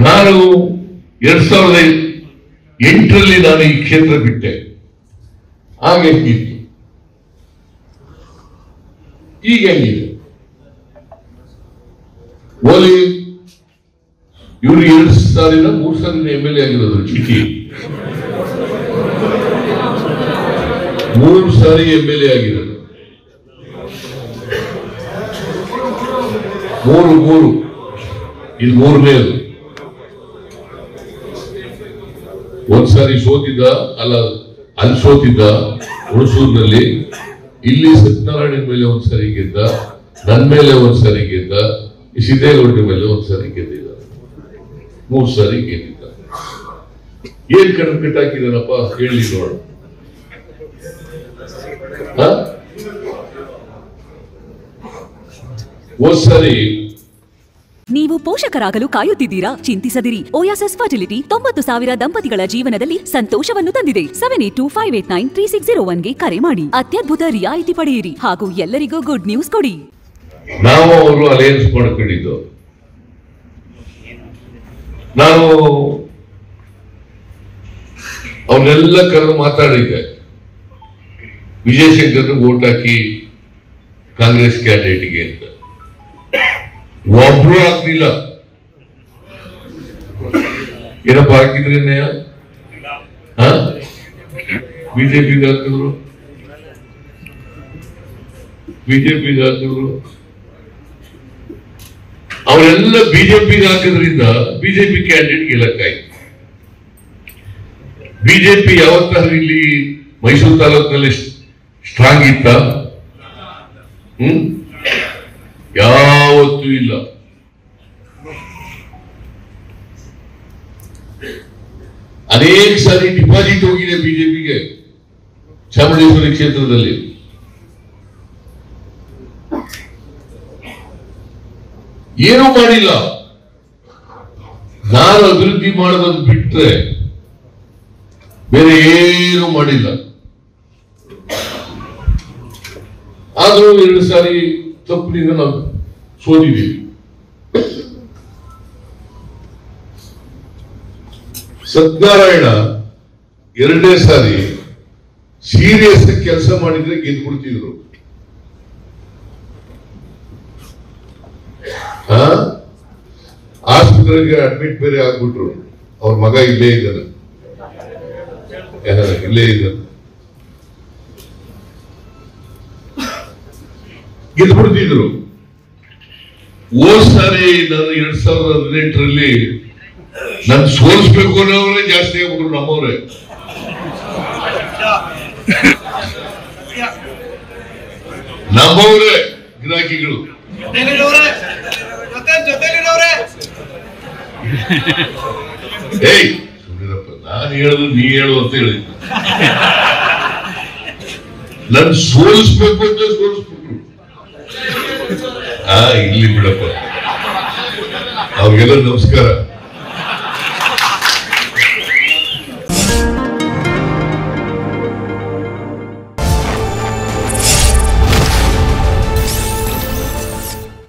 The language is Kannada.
ನಾನು 2008ರಲ್ಲಿ ನಾನು ಈ ಕ್ಷೇತ್ರ ಬಿಟ್ಟೆ. ಹಾಗೆ ಹೆಂಗಿತ್ತು, ಈಗ ಹೆಂಗಿದೆ? ಓಲಿ ಇವರು 2 ಸಾರಿನ 3 ಸಾರಿನ MLA ಆಗಿರೋದು. ಚಿಕ್ಕಿ 3 ಸಾರಿ MLA ಆಗಿರೋದು. 3 ಇದು 3ನೇದು. ಒಂದ್ಸಾರಿ ಸೋತಿದ್ದ, ಅಲ್ಲ ಅಲ್ಲಿ ಸೋತಿದ್ದ ಹುಣಸೂರಿನಲ್ಲಿ. ಇಲ್ಲಿ ಸತ್ಯನಾರಾಯಣ ಮೇಲೆ ಒಂದ್ಸರಿ ಗೆದ್ದ, ನನ್ನ ಮೇಲೆ ಒಂದ್ಸರಿ ಗೆದ್ದ, ಸಿದ್ದೇಗೌಡ ಮೇಲೆ ಒಂದ್ಸರಿ ಗೆದ್ದಿದ್ದ. 3 ಸಾರಿ ಗೆದ್ದಿದ್ದ. ಏನ್ ಕಣ್ಣು ಕಟ್ಟಾಕಿದಾನಪ್ಪ ಹೇಳಿ ನೋಡ. ಒಂದ್ಸರಿ ನೀವು ಪೋಷಕರಾಗಲು ಕಾಯುತ್ತಿದ್ದೀರಾ? ಚಿಂತಿಸದಿರಿ. ಓಯಾಸಿಸ್ ಫರ್ಟಿಲಿಟಿ 90,000 ದಂಪತಿಗಳ ಜೀವನದಲ್ಲಿ ಸಂತೋಷವನ್ನು ತಂದಿದೆ. 7825893601ಗೆ ಕರೆ ಮಾಡಿ. ಅತ್ಯದ್ಭುತ ರಿಯಾಯಿತಿ ಪಡೆಯಿರಿ ಹಾಗೂ ಎಲ್ಲರಿಗೂ ಗುಡ್ ನ್ಯೂಸ್ ಕೊಡಿ. ನಾವು ಅವರು ಅಲಯನ್ಸ್ ಮಾಡ್ಕೊಂಡಿದ್ದು. ನಾನು ಅವನ್ನೆಲ್ಲ ಕರೆದು ಮಾತಾಡಿದ್ದೆ. ವಿಜಯಶಂಕರ್ ವೋಟ್ ಹಾಕಿ ಕಾಂಗ್ರೆಸ್ ಕ್ಯಾಂಡಿಡೇಟ್ಗೆ ಅಂತ. ಒಬ್ರು ಆಗ್ಲಿಲ್ಲ. ಏನಪ್ಪ ಹಾಕಿದ್ರೇನೆ ಬಿಜೆಪಿಗೆ ಹಾಕಿದ್ರು, ಅವರೆಲ್ಲ ಬಿಜೆಪಿಗೆ ಹಾಕಿದ್ರಿಂದ ಬಿಜೆಪಿ ಕ್ಯಾಂಡಿಡೇಟ್ ಗೆಲ್ಲಕ್ಕಾಯ್ತು. ಬಿಜೆಪಿ ಯಾವತ್ತಾದ್ರೂ ಇಲ್ಲಿ ಮೈಸೂರು ತಾಲೂಕಿನಲ್ಲಿ ಸ್ಟ್ರಾಂಗ್ ಇತ್ತ? ಯಾವತ್ತೂ ಇಲ್ಲ. ಅನೇಕ ಸಾರಿ ಡಿಪಾಸಿಟ್ ಹೋಗಿದೆ ಬಿಜೆಪಿಗೆ ಚಾಮುಂಡೇಶ್ವರಿ ಕ್ಷೇತ್ರದಲ್ಲಿ. ಏನೂ ಮಾಡಿಲ್ಲ. ನಾನು ಅಭಿವೃದ್ಧಿ ಮಾಡೋದನ್ನು ಬಿಟ್ರೆ ಬೇರೆ ಏನೂ ಮಾಡಿಲ್ಲ. ಆದ್ರೂ 2 ಸಾರಿ ತಪ್ಪಿನಿಂದ ನಾವು ಸೋತಿದ್ದೀವಿ. ಸತ್ಯನಾರಾಯಣ 2ನೇ ಸಾರಿ ಸೀರಿಯಸ್ ಕೆಲಸ ಮಾಡಿದ್ರೆ ಗೆದ್ಬಿಡ್ತಿದ್ರು. ಆಸ್ಪತ್ರೆಗೆ ಅಡ್ಮಿಟ್ ಬೇರೆ ಆಗ್ಬಿಟ್ರು. ಅವ್ರ ಮಗ ಇಲ್ಲೇ ಇದ್ದಾನೆ. ಗೆದ್ಬಿಡ್ತಿದ್ರು. ಹೋದ್ ಸಾರಿ ನಾನು 2018ರಲ್ಲಿ ನನ್ ಸೋಲಿಸ್ಬೇಕು ಅನ್ನೋರೇ ಜಾಸ್ತಿ ಆಗ್ಬಿಟ್ರು ನಮ್ಮವ್ರೆ. ನಮ್ಮವ್ರೆ ಗಿರಾಕಿಗಳು. ಏಯ್ ಸುಮ್ಮನಿರಪ್ಪ, ನಾನು ಹೇಳುದು ನೀ ಹೇಳು ಅಂತ ಹೇಳಿದ್ದು. ನನ್ ಸೋಲಿಸ್ಬೇಕು ಅಂತ ಸೋಲಿಸ್ಬಿಟ್ರು. ಇಲ್ಲಿ ಬಿಡಪ್ಪ, ಅವ್ರಿಗೆಲ್ಲ ನಮಸ್ಕಾರ.